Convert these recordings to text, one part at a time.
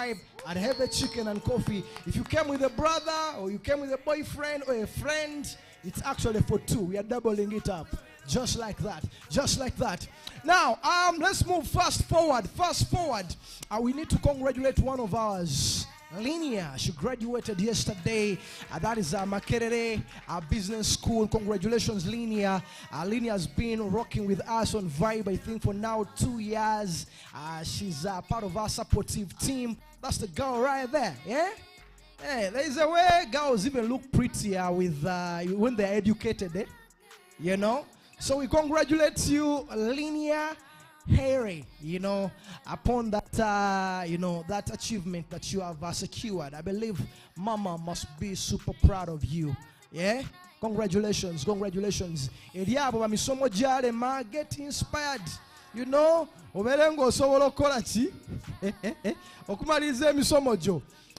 vibe and have a chicken and coffee. If you came with a brother or you came with a boyfriend or a friend, it's actually for two. We are doubling it up. Just like that. Just like that. Now, let's move fast forward. Fast forward. We need to congratulate one of ours. Linia, she graduated yesterday. That is Makerere Business School. Congratulations, Linia. Linia has been rocking with us on Vibe, I think, for now 2 years. She's part of our supportive team. That's the girl right there, yeah? Hey, there is a way girls even look prettier with when they're educated, eh? You know? So we congratulate you, Linia Harry, you know, upon that, you know, that achievement that you have secured. I believe Mama must be super proud of you. Yeah? Congratulations, congratulations. Get inspired. You know,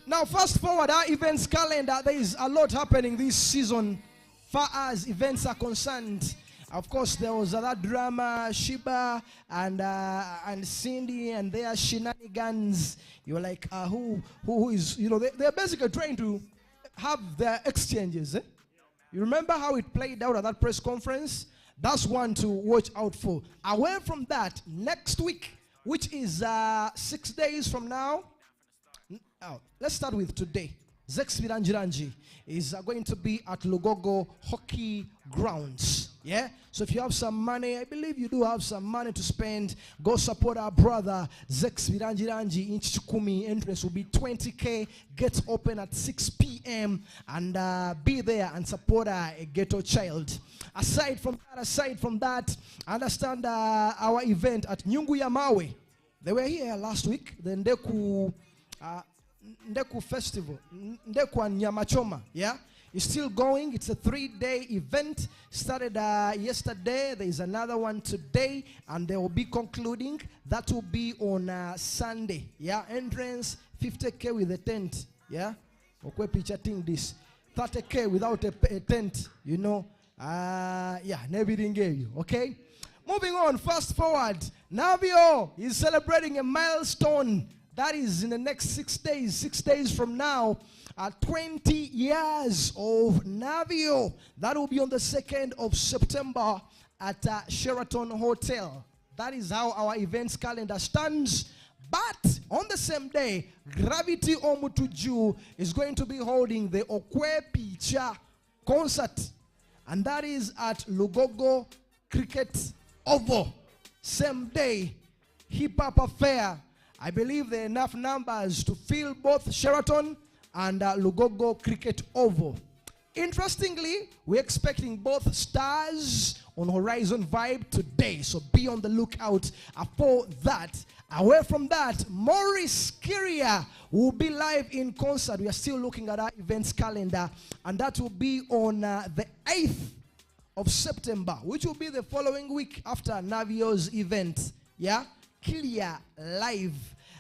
now, fast forward our events calendar. There is a lot happening this season, far as events are concerned. Of course, there was that drama, Shiba and Cindy and their shenanigans. You're like, who is, you know, they're basically trying to have their exchanges. Eh? You remember how it played out at that press conference? That's one to watch out for. Away from that, next week, which is 6 days from now, let's start with today. Zex Viranjiranji is going to be at Lugogo Hockey Grounds. Yeah? So if you have some money, I believe you do have some money to spend, go support our brother Zex Viranjiranji in Chukumi. Entrance will be 20K. Gets open at 6 p.m. and be there and support a ghetto child. Aside from that, understand our event at Nyungu Yamawe. They were here last week. The Ndeku Festival, Ndeku and Nyamachoma, yeah? It's still going. It's a 3-day event. Started yesterday. There is another one today, and they will be concluding. That will be on Sunday, yeah? Entrance, 50K with a tent, yeah? Okay, picture this. 30K without a tent, you know? Yeah, everything gave you, okay? Moving on, fast forward. Navio is celebrating a milestone. That is in the next 6 days. 6 days from now, 20 years of Navio. That will be on the 2nd of September at Sheraton Hotel. That is how our events calendar stands. But on the same day, Gravity Omutujju is going to be holding the Okwe Picha concert. And that is at Lugogo Cricket Oval. Same day, Hip Hop Affair. I believe there are enough numbers to fill both Sheraton and Lugogo Cricket Oval. Interestingly, we're expecting both stars on Horizon Vibe today, so be on the lookout for that. Away from that, Maurice Kiria will be live in concert. We are still looking at our events calendar, and that will be on the 8th of September, which will be the following week after Navio's event. Yeah? Kilia live.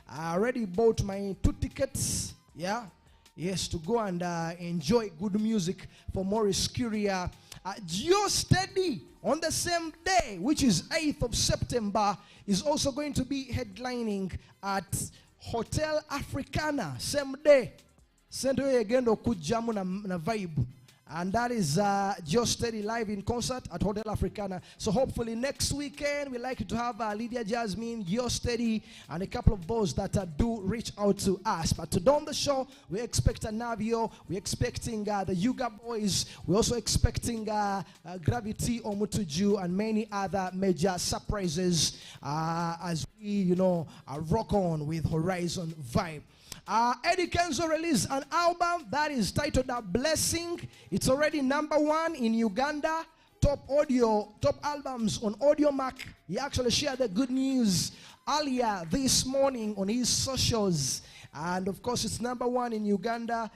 I already bought my 2 tickets. Yeah? Yes, to go and enjoy good music for Maurice Curia. Geo Steady on the same day, which is 8th of September, is also going to be headlining at Hotel Africana. Same day. Same day again, Okujamu na Vibe. And that is Just Steady live in concert at Hotel Africana. So hopefully next weekend, we'd like to have Lydia Jasmine, Just Steady, and a couple of those that do reach out to us. But today on the show, we're expecting Navio, we're expecting the Ugaboys, we're also expecting Gravity, Omutujju, and many other major surprises as we, you know, rock on with Horizon Vibe. Eddie Kenzo released an album that is titled A Blessing. It's already #1 in Uganda. Top albums on Audio Mac. He actually shared the good news earlier this morning on his socials. And of course, it's #1 in Uganda.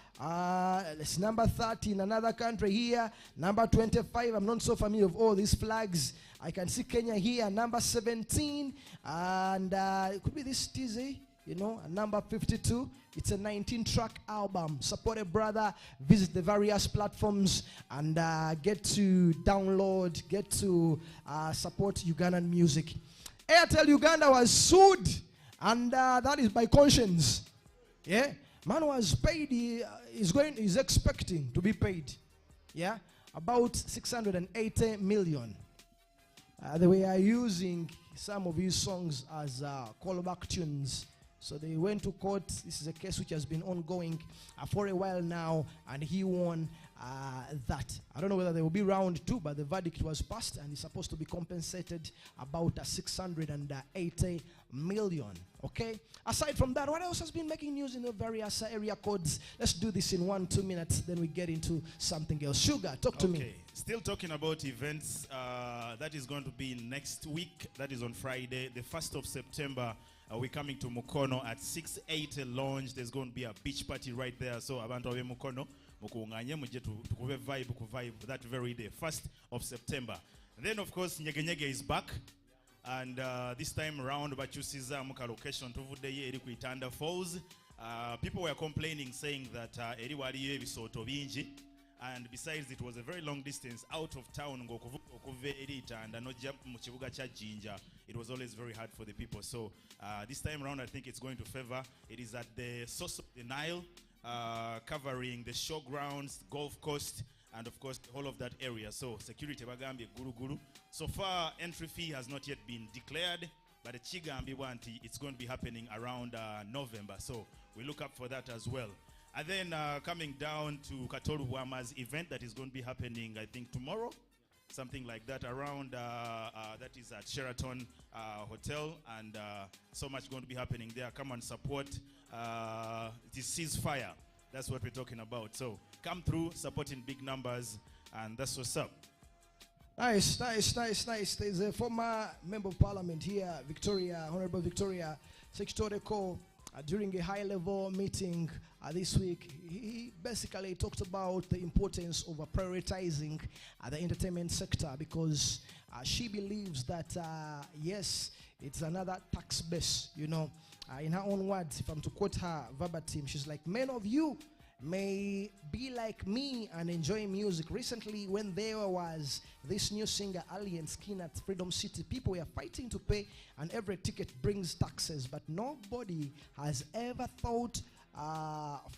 It's #30 in another country here. #25. I'm not so familiar with all these flags. I can see Kenya here. #17. And it could be this TZ. You know, #52. It's a 19-track album. Support a brother, visit the various platforms, and get to download, get to support Ugandan music. Airtel Uganda was sued, and that is by conscience. Yeah, man was paid. He's expecting to be paid. Yeah, about 680 million. They were using some of his songs as callback tunes. So they went to court. This is a case which has been ongoing for a while now, and he won that. I don't know whether there will be round two, but the verdict was passed, and he's supposed to be compensated about 680 million. Okay. Aside from that, what else has been making news in the various area codes? Let's do this in 1-2 minutes, then we get into something else. Sugar, talk to me. Still talking about events. That is going to be next week. That is on Friday, the 1st of September. We're coming to Mukono at 6-8 Lounge. There's going to be a beach party right there. So abantu abe Mukono mukunganye muje tukuve vibe that very day, 1st of September. And then of course Nyege is back, and this time around bachusiza muka location tuvudde eri ku Itanda Falls. People were complaining, saying that eri waliyo ebisoto bingi, and besides it was a very long distance out of town okuva eri Itanda nojja mu kibuga kya Jinja. It was always very hard for the people. So this time around I think it's going to favor. It is at the source of the Nile, covering the showgrounds, golf coast, and of course all of that area. So security bagambye guru. So far entry fee has not yet been declared, but it's going to be happening around November. So we look up for that as well. And then coming down to Katoru Wama's event that is going to be happening, I think tomorrow, something like that, around that is at Sheraton Hotel, and so much going to be happening there. Come and support. It is ceasefire. That's what we're talking about. So come through, support in big numbers, and that's what's up. Nice. There's a former member of parliament here, Victoria, Honorable Victoria Sekitoreko, during a high-level meeting this week. He basically talked about the importance of prioritizing the entertainment sector, because she believes that, yes, it's another tax base, you know. In her own words, if I'm to quote her verbatim, she's like, many of you may be like me and enjoy music. Recently, when there was this new singer, Alien Skin at Freedom City, people were fighting to pay, and every ticket brings taxes. But nobody has ever thought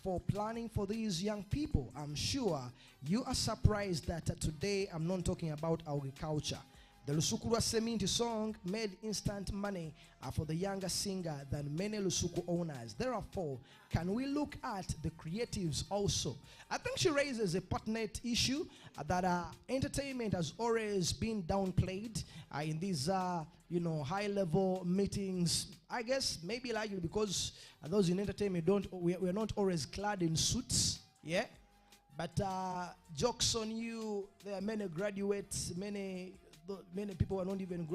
for planning for these young people. I'm sure you are surprised that today I'm not talking about agriculture. The Lusuku Seminti song made instant money for the younger singer than many Lusuku owners. Therefore, can we look at the creatives also? I think she raises a pertinent issue that entertainment has always been downplayed in these high-level meetings. I guess maybe likely because those in entertainment we're not always clad in suits, yeah. But jokes on you. There are many graduates, many people are not even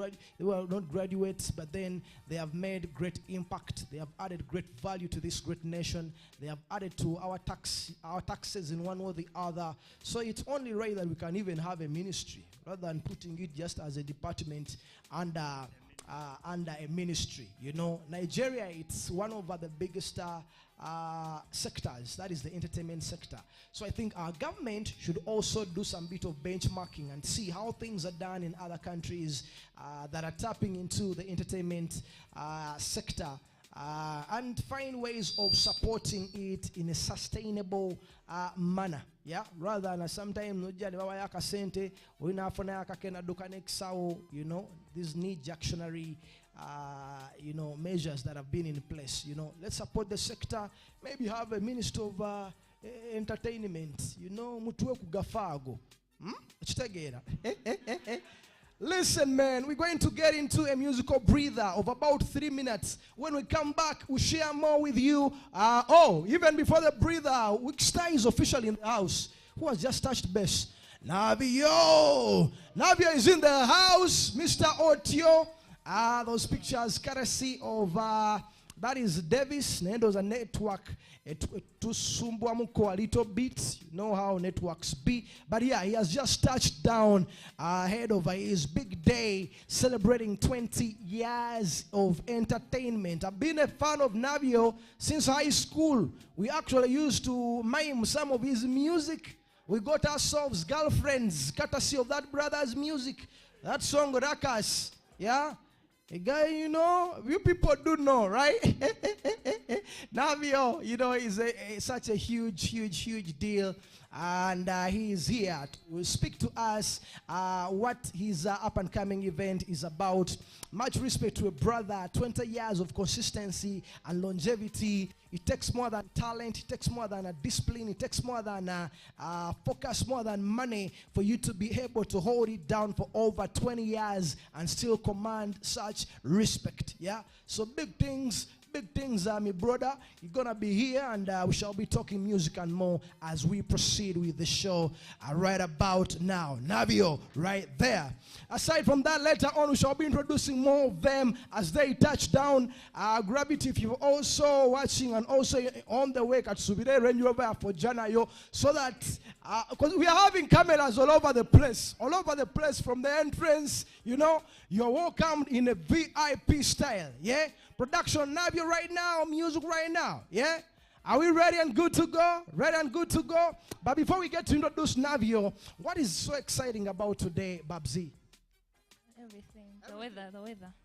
graduates, but then they have made great impact. They have added great value to this great nation. They have added to our taxes in one or the other. So it's only right that we can even have a ministry rather than putting it just as a department under a ministry. You know, Nigeria, it's one of the biggest sectors, that is the entertainment sector. So I think our government should also do some bit of benchmarking and see how things are done in other countries that are tapping into the entertainment sector, and find ways of supporting it in a sustainable manner. Yeah, rather than sometimes you know, these knee-jerk-tionary measures that have been in place. You know, let's support the sector. Maybe have a minister of entertainment. You know, mutwe kugafago. Listen, man, we're going to get into a musical breather of about 3 minutes. When we come back, we'll share more with you. Even before the breather, Wickstar is officially in the house. Who has just touched base? Navio! Navio is in the house. Mr. Otio. Those pictures courtesy of that is Davis. Nendo's a network to Sumbuamuko a little bit. You know how networks be. But yeah, he has just touched down ahead of his big day, celebrating 20 years of entertainment. I've been a fan of Navio since high school. We actually used to mime some of his music. We got ourselves girlfriends courtesy of that brother's music. That song, Rakas. Yeah? A guy, you know, you people do know, right? Navio, you know, is such a huge deal. And he is here to speak to us what his up-and-coming event is about. Much respect to a brother, 20 years of consistency and longevity. It takes more than talent, it takes more than a discipline, it takes more than focus, more than money for you to be able to hold it down for over 20 years and still command such respect. Yeah, so big things, my brother. You're gonna be here, and we shall be talking music and more as we proceed with the show right about now. Navio, right there. Aside from that, later on we shall be introducing more of them as they touch down. Gravity, if you're also watching and also on the way, Katsubire Range Rover for Janayo, so that because we are having cameras all over the place from the entrance. You know, you're welcomed in a VIP style. Yeah. Production Navio right now, music right now, yeah? Are we ready and good to go? Ready and good to go? But before we get to introduce Navio, what is so exciting about today, Babzi? Everything. The weather.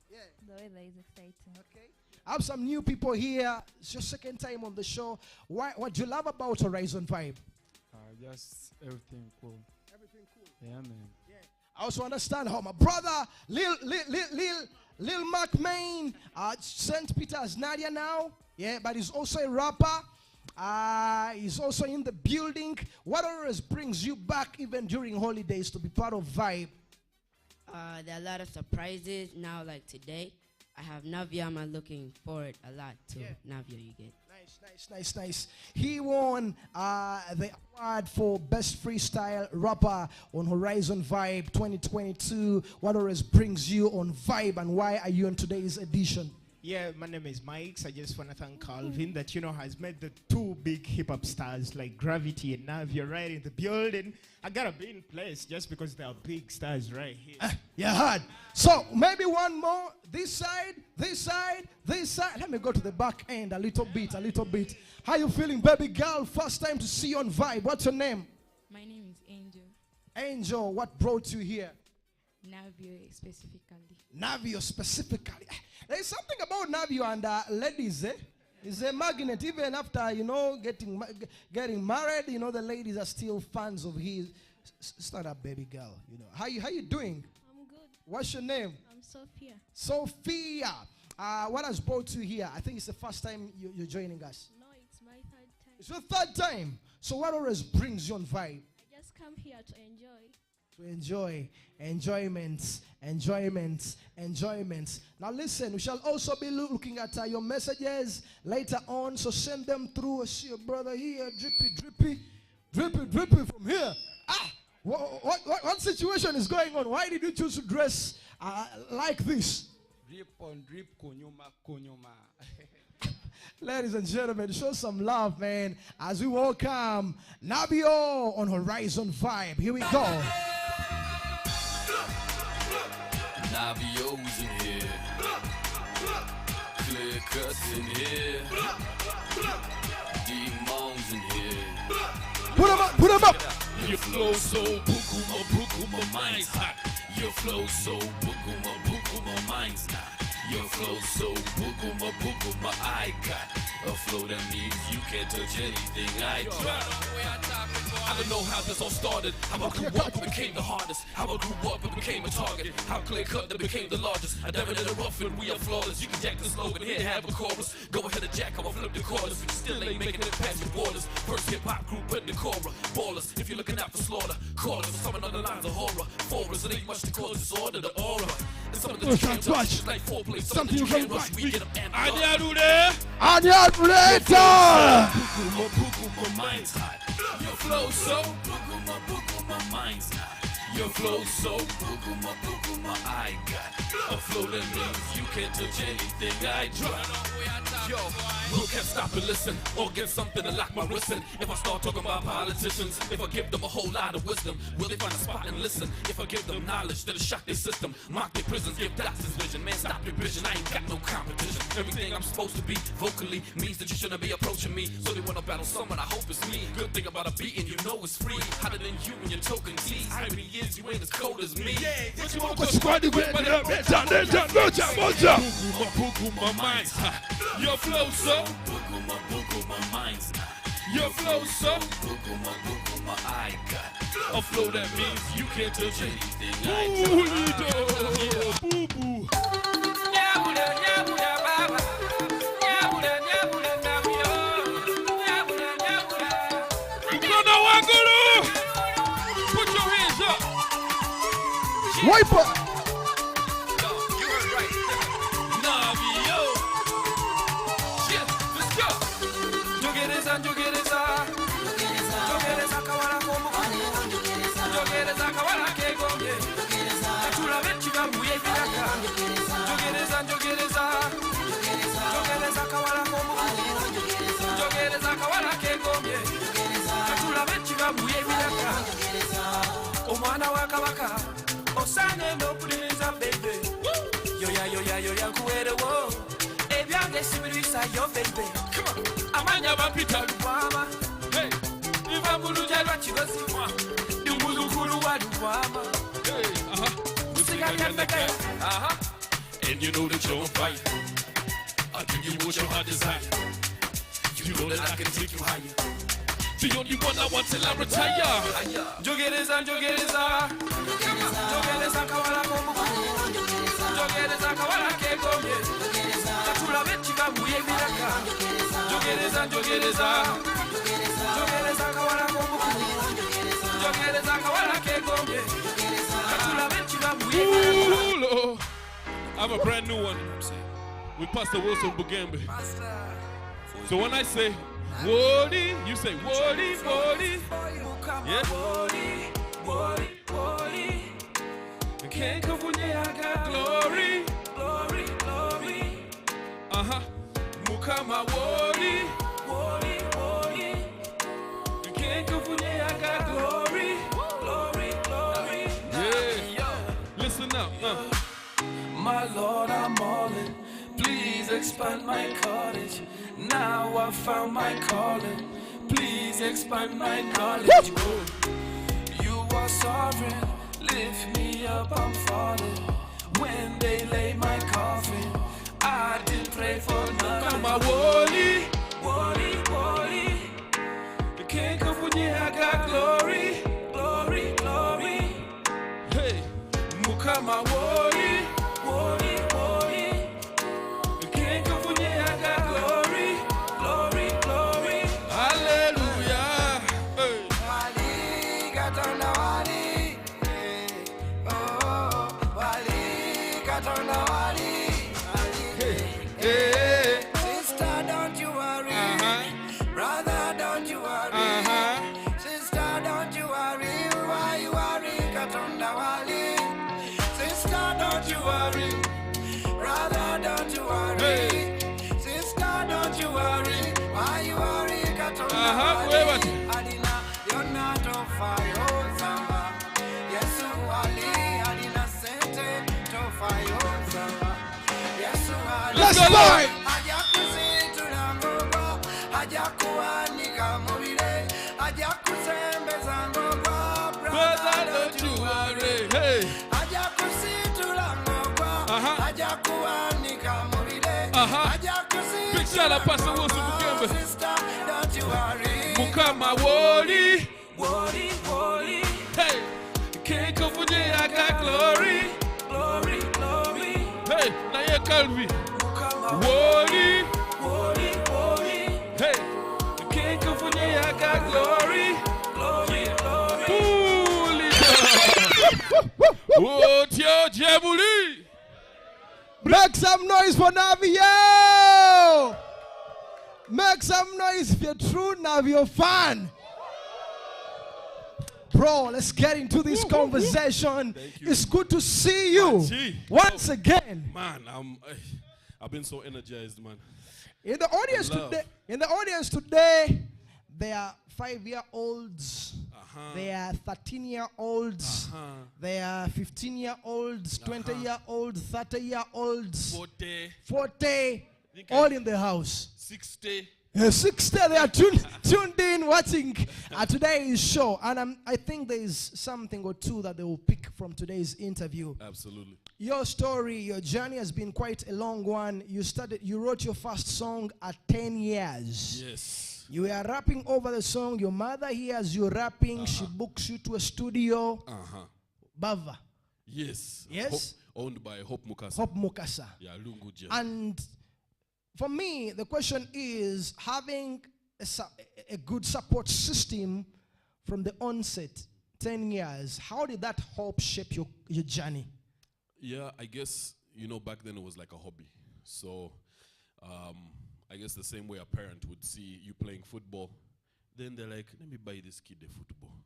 Yeah. The weather is exciting. Okay. I have some new people here. It's your second time on the show. What do you love about Horizon Vibe? Just everything cool. Everything cool. Yeah, man. Yeah. I also understand how my brother, Lil Mac Main, St. Peter's Nadia now, yeah, but he's also a rapper. He's also in the building. What always brings you back even during holidays to be part of Vibe? There are a lot of surprises now, like today. I have Navio. I'm looking forward a lot to Navio you get. Nice. He won the award for Best Freestyle Rapper on Horizon Vibe 2022. What always brings you on Vibe, and why are you on today's edition? Yeah, my name is Mike. I just want to thank Calvin that, you know, has made the two big hip-hop stars like Gravity and Navio right in the building. I got to be in place just because they are big stars right here. Yeah, hard. So maybe one more. This side. Let me go to the back end a little bit. How you feeling, baby girl? First time to see you on Vibe. What's your name? My name is Angel. Angel, what brought you here? Navio specifically. Navio specifically. There's something about Navio and ladies, eh? It's a magnet. Even after, you know, getting married, you know, the ladies are still fans of his. Start up, baby girl. You know, how you doing? I'm good. What's your name? I'm Sophia. Sophia. What has brought you here? I think it's the first time you're joining us. No, it's my third time. It's your third time. So what always brings you on Vibe? I just come here to enjoy. To enjoy. Enjoyments. Now listen, we shall also be looking at your messages later on, so send them through. I see your brother here, drippy from here. What situation is going on? Why did you choose to dress like this? Drip on drip, konyoma. Ladies and gentlemen, show some love, man, as we welcome Navio on Horizon Vibe. Here we go. Navio's in here, clear cuts in here, D-Mo's in here. Put 'em up. Your flow so buku, my mind's hot. Your flow so buku, my mind's not. Your flow so buku, my eye got a flow that means you can't touch anything I try. I don't know how this all started, how I grew up and became the hardest, how I grew up and became a target, how clear cut that became the largest. I never did a rough and we are flawless. You can jack the slogan here, have a chorus. Go ahead and jack, I'ma flip the chorus, but you still ain't making it past your borders. First hip hop group in the Cora, ballers. If you're looking out for slaughter, call us. Someone on the lines of horror, forest. It ain't much to cause disorder, the aura. And some of the can't touch, like foreplay, something you can't rush. We get them amped up. My mind's hot. Your flow so my mind's hot. Your flow so my eye got a flow that means you can't touch anything I try. Yo, who can stop and listen or get something to lock my wrist in? If I start talking about politicians, if I give them a whole lot of wisdom, will they find a spot and listen? If I give them knowledge that'll shock their system, mock their prisons, give doctors vision. Man, stop your vision, I ain't got no competition. Everything I'm supposed to be vocally means that you shouldn't be approaching me. So they wanna battle someone, I hope it's me. Good thing about a beating, you know it's free. Hotter than you and your token tease. Irony is you ain't as cold as me. Yeah, but you won't go squad with my minds. Your flow so my minds. Your flow so my I got a flow that means you can't touch anything I do. Boo boo. Put your hands up. Wipe up. You heard right. Navio. Yeah, let's go. Jogereza kawala komuku. Jogereza kawala kegomye. Katula bechiga muye biraka. Jogereza kawala komuku. Jogereza kawala kegomye. Katula bechiga muye biraka. Omwana wa kabaka. Osane no puliriza baby. Yoya kuwerewo. Ebyange sibirisa yo baby. Come on. Amanya bapita luwama. Hey. Iva muluja lwa kigozi mwa. Dumuzukuru wa luwama. Hey. Musiga kembeke. And you know that you're on fire. I'll give you what your heart desire. You know that I can take you higher. The only one I want till I retire. Jogereza kawala komuku. Jogereza kawala kegomye. Katula bechiga muye biraka. Jogereza kawala komuku. Jogereza kawala kegomye. Katula bechiga muye biraka. I have a brand new one with Pastor Wilson Bugembe. So when I say Wody, you say Wody. Yeah. Wody. Can't come when I got glory. Mukama Wody. Can't come when I got glory. Yeah. Listen up. My Lord, I'm all in. Please expand my cottage. Now I found my calling. Please expand my knowledge. Oh, you are sovereign. Lift me up, I'm falling. When they lay my coffin, I didn't pray for nothing. Come on, Wally. You can't come when you got glory. Hey, Mukama Wally. You can't come when you got glory. Hallelujah. Hey. Sister, don't you worry. Brother, don't you worry. Sister, don't you worry. Why you worry? Katonda wali. Sister, don't you worry. Brother, don't you worry. Sister, don't you worry. Why you worry? Katonda wali. Adina, you're not on fire. Yesu wali. Adina sente to fire. Let's fight. Brother, don't you worry. Hey. Big shout out Pastor Wilson Bugembe. Mukama Wody. Hey. Can't come for I got glory. Hey, now you Calvi. Wody. Hey. Can't come for I got glory. What's your Jabuli? Make some noise for Navio. Make some noise if you're true Navio fan. Bro, let's get into this conversation. It's good to see you once again. Man, I've been so energized, man. In the audience Love. today, there are 5-year-olds. Uh-huh. There are 13-year-olds. Uh-huh. There are 15-year-olds, 20-year-olds, 30-year-olds, 40, Think all I- in the house. 60. 60, they are tuned in, watching today's show. And I think there is something or two that they will pick from today's interview. Absolutely. Your story, your journey has been quite a long one. You wrote your first song at 10 years. Yes. You were rapping over the song. Your mother hears you rapping. She books you to a studio. Uh-huh. Bava. Yes. Yes? Owned by Hope Mukasa. Hope Mukasa. Yeah, Lunguja. And for me, the question is having a good support system from the onset, 10 years, how did that help shape your journey? Yeah, I guess, back then it was like a hobby. So, I guess the same way a parent would see you playing football, then they're like, let me buy this kid a football.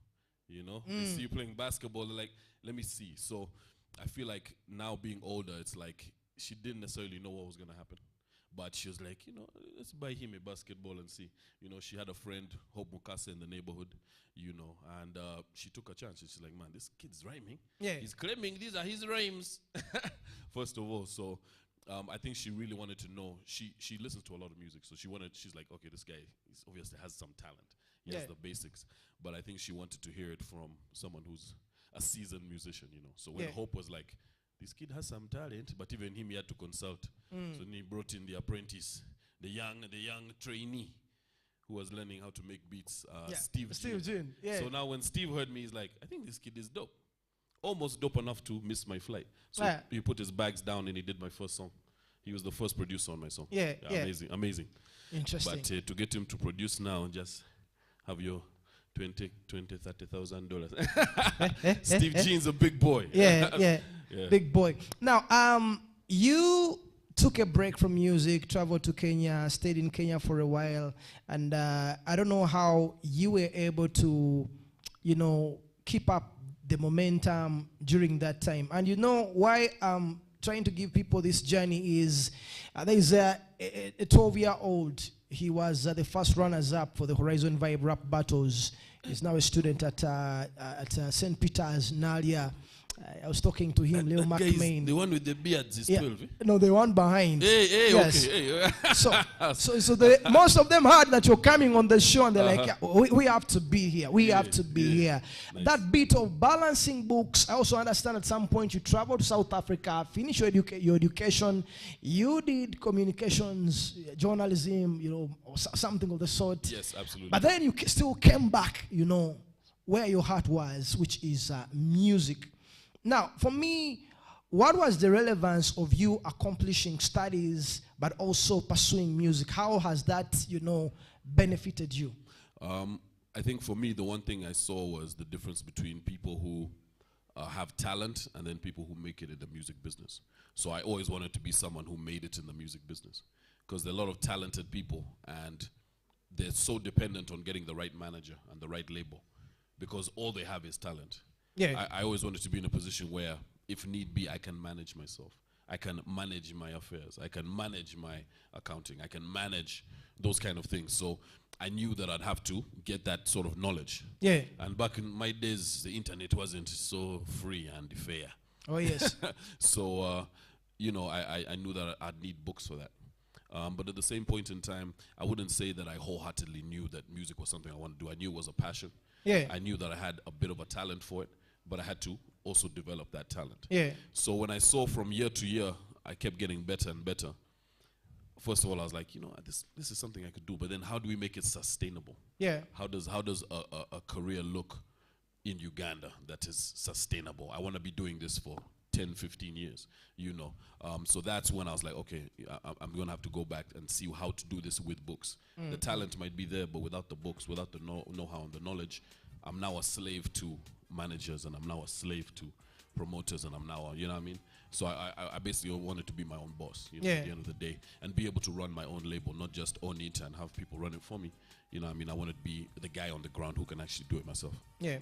They see you playing basketball, they're like, let me see. So, I feel like now being older, it's like she didn't necessarily know what was going to happen. But she was like, let's buy him a basketball and see. She had a friend, Hope Mukasa, in the neighborhood, and she took a chance. She's like, man, this kid's rhyming. Yeah. He's claiming these are his rhymes. First of all, so I think she really wanted to know. She listens to a lot of music, so she's like, okay, this guy obviously has some talent. He has the basics. But I think she wanted to hear it from someone who's a seasoned musician, So when Hope was like, this kid has some talent, but even him, he had to consult. So then he brought in the apprentice, the young trainee, who was learning how to make beats, Steve June. Yeah. So now when Steve heard me, he's like, I think this kid is dope. Almost dope enough to miss my flight. So he put his bags down and he did my first song. He was the first producer on my song. Yeah. Amazing. Interesting. But to get him to produce now, just have your $30,000. Steve Jean's a big boy. Yeah. Big boy. Now, you took a break from music, traveled to Kenya, stayed in Kenya for a while, and I don't know how you were able to, keep up the momentum during that time. And why I'm trying to give people this journey is there is a 12-year-old. He was the first runners-up for the Horizon Vibe Rap Battles. He's now a student at St. Peter's, Nalia. I was talking to him, Leo McMain. The one with the beards is 12. Eh? No, the one behind. Hey, yes. Okay. Hey. So most of them heard that you're coming on the show, and they're like, we have to be here. We have to be here. Nice. That bit of balancing books, I also understand at some point you traveled to South Africa, finished your education. You did communications, journalism, or something of the sort. Yes, absolutely. But then you still came back, where your heart was, which is music. Now, for me, what was the relevance of you accomplishing studies but also pursuing music? How has that, benefited you? I think for me, the one thing I saw was the difference between people who have talent and then people who make it in the music business. So I always wanted to be someone who made it in the music business, because there are a lot of talented people and they're so dependent on getting the right manager and the right label, because all they have is talent. Yeah. I always wanted to be in a position where, if need be, I can manage myself. I can manage my affairs. I can manage my accounting. I can manage those kind of things. So I knew that I'd have to get that sort of knowledge. Yeah. And back in my days, the internet wasn't so free and fair. Oh, yes. So, I knew that I'd need books for that. But at the same point in time, I wouldn't say that I wholeheartedly knew that music was something I wanted to do. I knew it was a passion. Yeah. I knew that I had a bit of a talent for it, but I had to also develop that talent. Yeah. So when I saw from year to year, I kept getting better and better. First of all, I was like, this is something I could do, but then how do we make it sustainable? Yeah. How does a career look in Uganda that is sustainable? I want to be doing this for 10, 15 years, So that's when I was like, okay, I'm going to have to go back and see how to do this with books. The talent might be there, but without the books, without the know-how and the knowledge, I'm now a slave to managers, and I'm now a slave to promoters, and I'm now, you know what I mean? So I basically wanted to be my own boss, at the end of the day, and be able to run my own label, not just own it and have people run it for me. I wanted to be the guy on the ground who can actually do it myself. Yeah.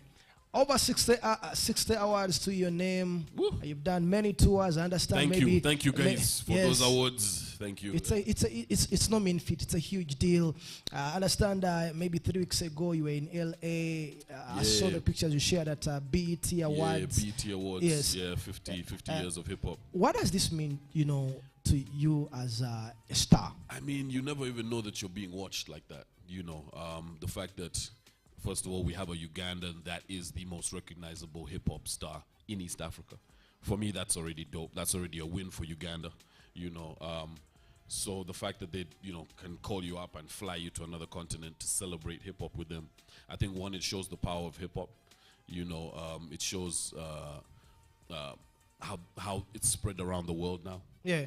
Over 60 awards to your name. You've done many tours. I understand. Thank you guys for those awards. Thank you. It's no mean feat. It's a huge deal. I understand. Maybe 3 weeks ago you were in LA. I saw the pictures you shared at BET Awards. Yeah, BET Awards. Yes. Yeah, 50 years of hip hop. What does this mean? To you as a star. I mean, you never even know that you're being watched like that. The fact that, first of all, we have a Ugandan that is the most recognizable hip-hop star in East Africa. For me, that's already dope. That's already a win for Uganda, So the fact that they, can call you up and fly you to another continent to celebrate hip-hop with them, I think, one, it shows the power of hip-hop. It shows how it's spread around the world now. Yeah.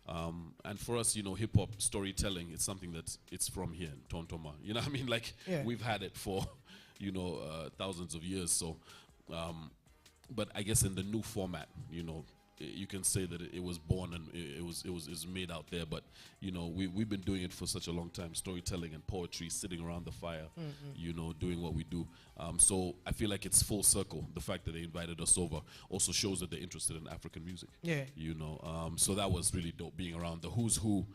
And for us, hip-hop storytelling, it's something it's from here in Tontoma. You know what I mean? Like, we've had it for, thousands of years. So, but I guess in the new format, you can say that it was born and it was made out there. But, we've been doing it for such a long time, storytelling and poetry, sitting around the fire, doing what we do. So I feel like it's full circle. The fact that they invited us over also shows that they're interested in African music. Yeah. So that was really dope, being around the who's who,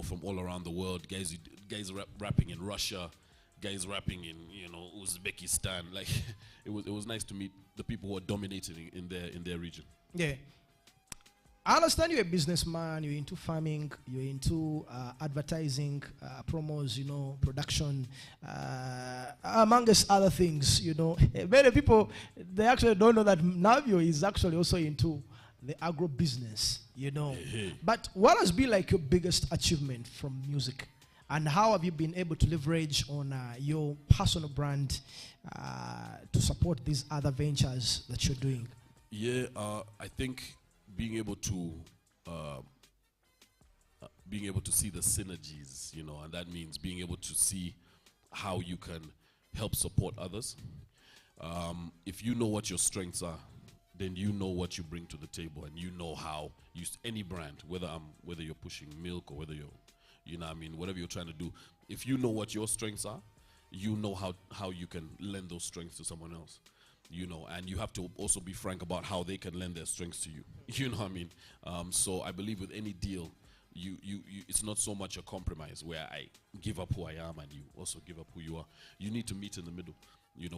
from all around the world. Guys rapping in Russia, guys rapping in, Uzbekistan. Like, it was nice to meet the people who are dominating in their region. Yeah. I understand you're a businessman, you're into farming, you're into advertising, promos, production, amongst other things, Many people, they actually don't know that Navio is actually also into the agro business, But what has been like your biggest achievement from music? And how have you been able to leverage on your personal brand to support these other ventures that you're doing? Yeah, I think being able to see the synergies, and that means being able to see how you can help support others. If you know what your strengths are, then you know what you bring to the table, and you know how any brand, whether you're pushing milk or whether whatever you're trying to do. If you know what your strengths are, you know how you can lend those strengths to someone else. And you have to also be frank about how they can lend their strengths to you. You know what I mean? So I believe with any deal, you it's not so much a compromise where I give up who I am and you also give up who you are. You need to meet in the middle.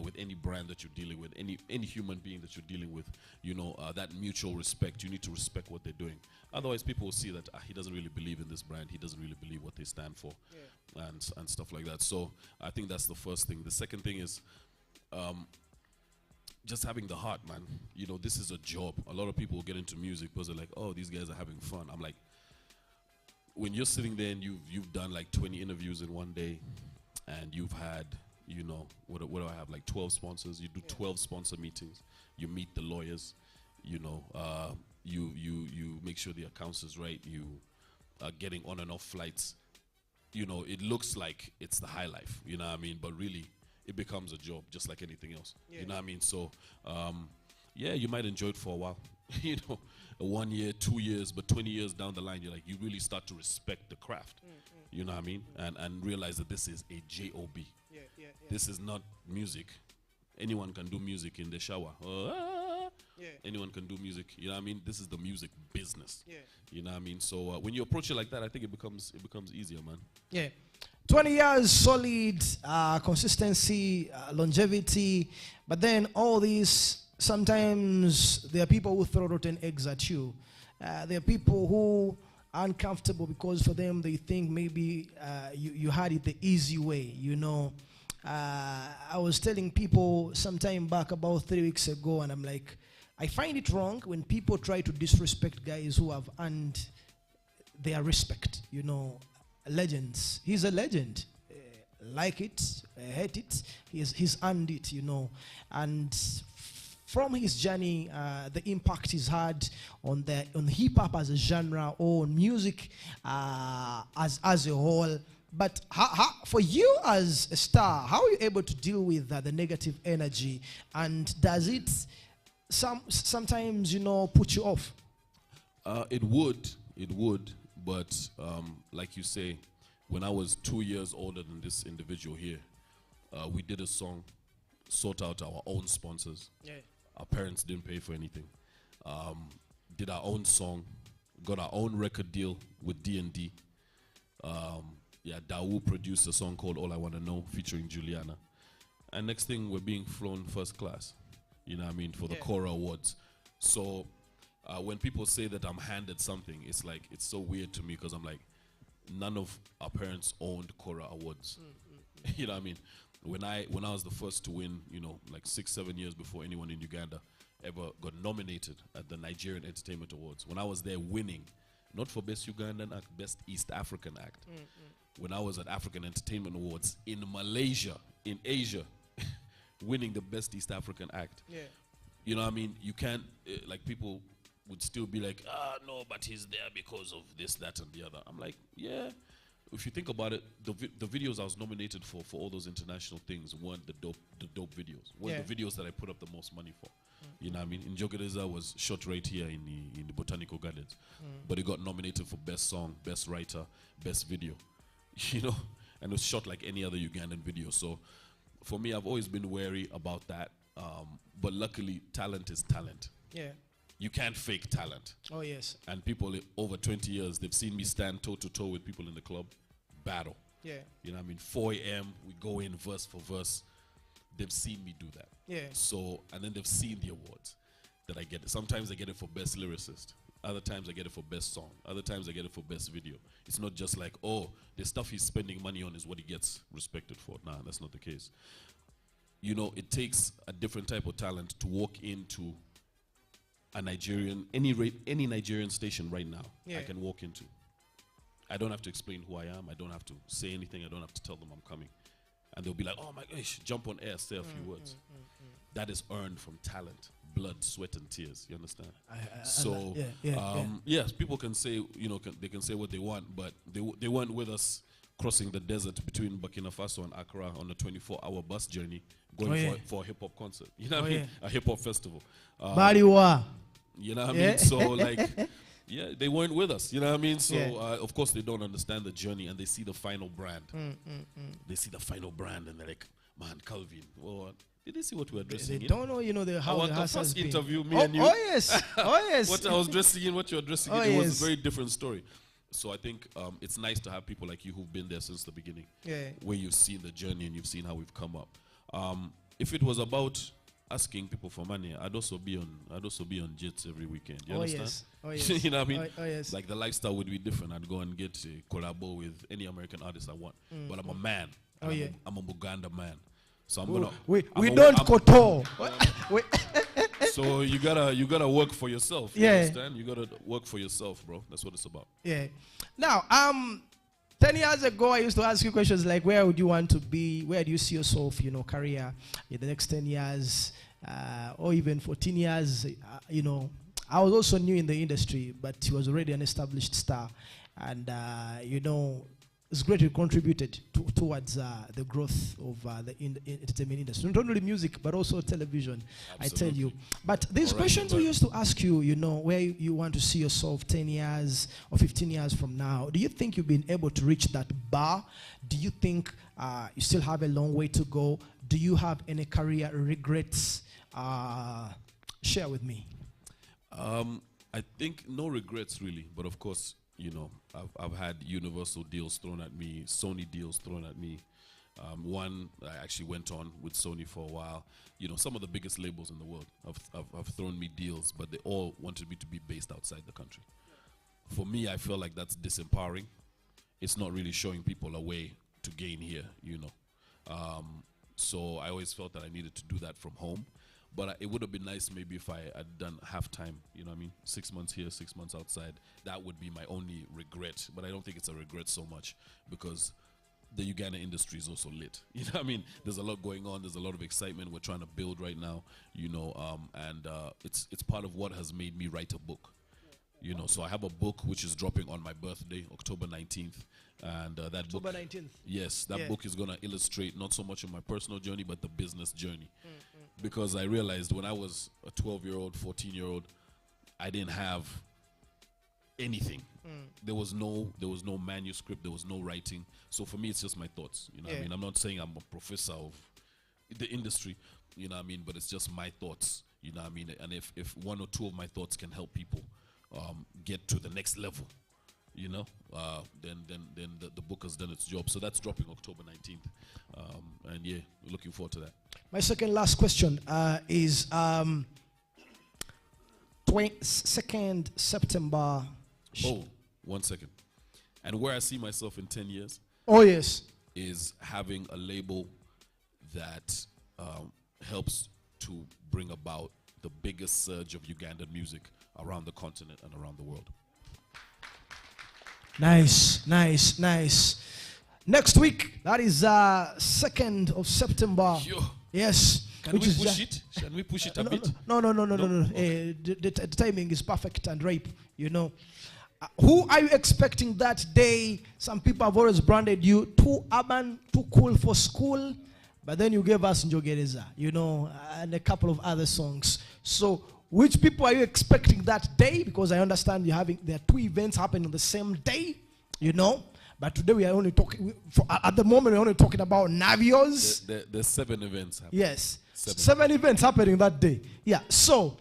With any brand that you're dealing with, any human being that you're dealing with, that mutual respect. You need to respect what they're doing. Otherwise, people will see that he doesn't really believe in this brand. He doesn't really believe what they stand for, and stuff like that. So I think that's the first thing. The second thing is, just having the heart, man. This is a job. A lot of people get into music because they're like, oh, these guys are having fun. I'm like, when you're sitting there and you've done like 20 interviews in one day, and you've had, what do I have, like 12 sponsors? You do 12 sponsor meetings. You meet the lawyers. You make sure the accounts is right. You are getting on and off flights. It looks like it's the high life. You know what I mean? But really, it becomes a job just like anything else. You know what I mean? So, you might enjoy it for a while. 1 year, 2 years, but 20 years down the line, you really start to respect the craft. You know what I mean? And realize that this is a job. This is not music. Anyone can do music in the shower. Anyone can do music. You know what I mean? This is the music business. You know what I mean? So when you approach it like that, I think it becomes easier, man. Yeah. 20 years, solid consistency, longevity, but then all these, sometimes there are people who throw rotten eggs at you. There are people who are uncomfortable because for them they think maybe you had it the easy way, I was telling people some time back, about 3 weeks ago, and I'm like, I find it wrong when people try to disrespect guys who have earned their respect, legends. He's a legend. Like it, hate it, he's earned it, And from his journey, the impact he's had on hip hop as a genre or on music as a whole. But for you as a star, how are you able to deal with the negative energy? And does it sometimes, put you off? It would. But like you say, when I was 2 years older than this individual here, we did a song, sought out our own sponsors. Yeah. Our parents didn't pay for anything. Did our own song, got our own record deal with D&D. Dawu produced a song called All I Wanna Know featuring Juliana. And next thing, we're being flown first class, you know what I mean, for the Cora Awards. So when people say that I'm handed something, it's like, it's so weird to me because I'm like, none of our parents owned Cora Awards. You know what I mean? When I was the first to win, you know, like 6-7 years before anyone in Uganda ever got nominated at the Nigerian Entertainment Awards, when I was there winning, not for Best Ugandan Act, Best East African Act. When I was at African Entertainment Awards in Malaysia, in Asia, winning the Best East African Act. Yeah. You know what I mean? You can't, like people would still be like, no, but he's there because of this, that, and the other. I'm like, yeah. If you think about it, the videos I was nominated for all those international things weren't the dope videos. Weren't the videos that I put up the most money for. You know what I mean? Njogedeza was shot right here in the Botanical Gardens. But it got nominated for Best Song, Best Writer, Best Video. You know? And it was shot like any other Ugandan video. So for me, I've always been wary about that. But luckily, talent is talent. Yeah. You can't fake talent. Oh, yes. And people over 20 years, they've seen me stand toe-to-toe with people in the club, battle. Yeah. You know what I mean? 4 a.m., we go in verse for verse. They've seen me do that. Yeah. So, and then they've seen the awards that I get. Sometimes I get it for best lyricist. Other times I get it for best song. Other times I get it for best video. It's not just like, oh, the stuff he's spending money on is what he gets respected for. Nah, that's not the case. You know, it takes a different type of talent to walk into a Nigerian, any Nigerian station right now, I can walk into. I don't have to explain who I am. I don't have to say anything. I don't have to tell them I'm coming. And they'll be like, oh my gosh, jump on air, say a few words. That is earned from talent, blood, sweat, and tears. You understand? Yes, people can say, you know, they can say what they want, but they weren't with us crossing the desert between Burkina Faso and Accra on a 24-hour bus journey going for a hip-hop concert. You know what I mean? A hip-hop festival. Bariwa. You know what I mean? So, like, yeah, they weren't with us. You know what I mean? So, of course, they don't understand the journey, and they see the final brand. They see the final brand, and they're like, man, Calvin, well, did they see what we were dressing in? They don't know, you know, how the has first been. interview, me and you. Oh, yes. Oh, yes. What I was dressing in, what you were dressing in, it was a very different story. So I think it's nice to have people like you who've been there since the beginning, where you've seen the journey and you've seen how we've come up. If it was about asking people for money, I'd also be on jets every weekend. You understand? Yes. Oh, yes. You know what I mean? Oh, yes. Like the lifestyle would be different. I'd go and get a collabo with any American artist I want. But I'm a man. I'm a Buganda man. So I'm gonna. We don't koto. So you gotta work for yourself. You understand? You gotta work for yourself, bro. That's what it's about. Yeah. Now, 10 years ago, I used to ask you questions like, where would you want to be? Where do you see yourself, you know, career in the next 10 years, or even 14 years? You know, I was also new in the industry, but he was already an established star, and you know, it's great you contributed towards the growth of the entertainment industry. Not only music, but also television, absolutely. I tell you. But these questions we used to ask you, you know, where you want to see yourself 10 years or 15 years from now. Do you think you've been able to reach that bar? Do you think you still have a long way to go? Do you have any career regrets? Share with me. I think no regrets really, but of course, you know, I've had Universal deals thrown at me, Sony deals thrown at me. One, I actually went on with Sony for a while. You know, some of the biggest labels in the world have thrown me deals, but they all wanted me to be based outside the country. For me, I feel like that's disempowering. It's not really showing people a way to gain here, you know. So I always felt that I needed to do that from home. But it would have been nice maybe if I had done half-time, you know what I mean? 6 months here, 6 months outside. That would be my only regret. But I don't think it's a regret so much because the Uganda industry is also lit. You know what I mean? There's a lot going on. There's a lot of excitement we're trying to build right now, you know, and it's part of what has made me write a book. You know, so I have a book which is dropping on my birthday, October 19th. And that October book, 19th. Yes, that book is going to illustrate not so much of my personal journey, but the business journey. Because I realized when I was a 12-year-old, 14-year-old, I didn't have anything. There was no manuscript. There was no writing. So for me, it's just my thoughts. You know what I mean? I'm not saying I'm a professor of the industry, you know what I mean? But it's just my thoughts, you know what I mean? And if one or two of my thoughts can help people get to the next level, you know, then the book has done its job. So that's dropping October 19th. And yeah, we're looking forward to that. My second last question is 2nd September. Oh, 1 second. And where I see myself in 10 years. Oh, yes. Is having a label that helps to bring about the biggest surge of Ugandan music around the continent and around the world. Nice, nice, nice. Next week, that is 2nd of September. Yo. Yes. Can we push it? Can we push it a bit? No. Okay. The timing is perfect and ripe, you know. Who are you expecting that day? Some people have always branded you too urban, too cool for school, but then you gave us Njogereza, you know, and a couple of other songs. So which people are you expecting that day? Because I understand there are 2 events happening on the same day, you know. But today we are only talking, at the moment we're only talking about Navios. There's 7 events happening. Yes, 7 events happening that day. Yeah, so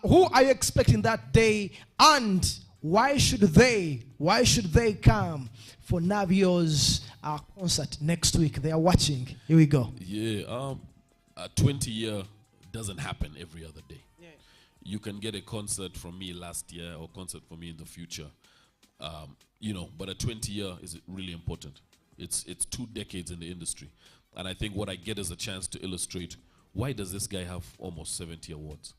who are you expecting that day, and why should they come for Navio's concert next week? They are watching. Here we go. Yeah, a 20-year doesn't happen every other day. Yeah. You can get a concert from me last year or concert from me in the future. You know, but a 20-year is really important. It's 2 decades in the industry. And I think what I get is a chance to illustrate, why does this guy have almost 70 awards?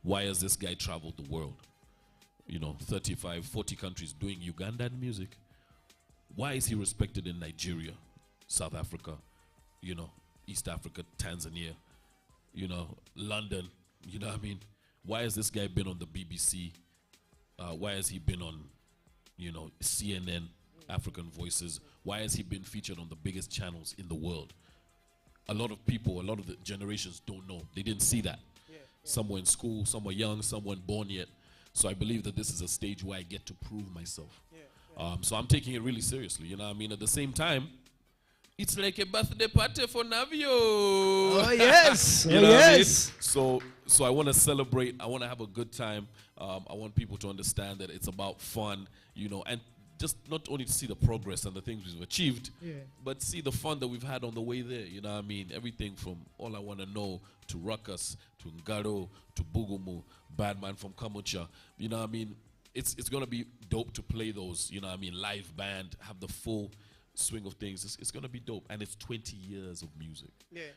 Why has this guy traveled the world? You know, 35, 40 countries doing Ugandan music. Why is he respected in Nigeria, South Africa, you know, East Africa, Tanzania, you know, London, you know what I mean? Why has this guy been on the BBC? Why has he been on, you know, CNN, African Voices? Why has he been featured on the biggest channels in the world? A lot of people, a lot of the generations don't know. They didn't see that. Some were in school, some were young, some weren't born yet. So I believe that this is a stage where I get to prove myself. So I'm taking it really seriously, you know what I mean? At the same time, it's like a birthday party for Navio. Oh, yes. You know what I mean? So I want to celebrate. I want to have a good time. I want people to understand that it's about fun, you know, and just not only to see the progress and the things we've achieved, but see the fun that we've had on the way there, you know what I mean? Everything from All I Want to Know to Ruckus to Ngaro to Bugumu, Badman from Kamucha, you know what I mean? It's going to be dope to play those, you know what I mean, live band, have the full swing of things. It's going to be dope, and it's 20 years of music,